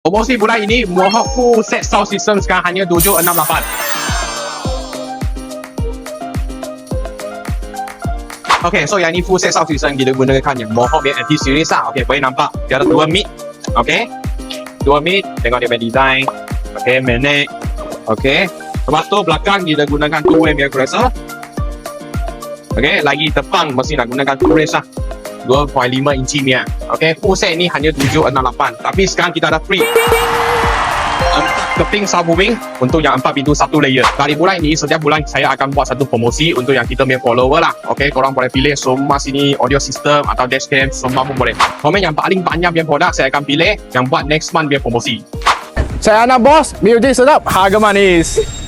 Promosi bulan ini Mohawk full set sound system sekarang hanya 768. Okay, so yang ni full set sound system kita gunakan yang Mohawk yang anti series lah. Okay, boleh nampak dia ada 2 mic. Okay, 2 mic. Tengok dia punya design. Okay, magnet. Okay, lepas tu belakang kita gunakan 2 way compressor. Okay, lagi tepang mesti nak gunakan 2 range lah. 2.5 inci punya. Okay, full set ni hanya 768. Tapi sekarang kita ada free keping subwoofer untuk yang 4 pintu 1 layer. Kali bulan ini, setiap bulan saya akan buat satu promosi untuk yang kita punya follower lah. Okay, korang boleh pilih semua sini audio system atau dashcam, semua pun boleh. Komen yang paling banyak punya produk saya akan pilih yang buat next month punya promosi. Saya anak bos, music sedap, harga manis.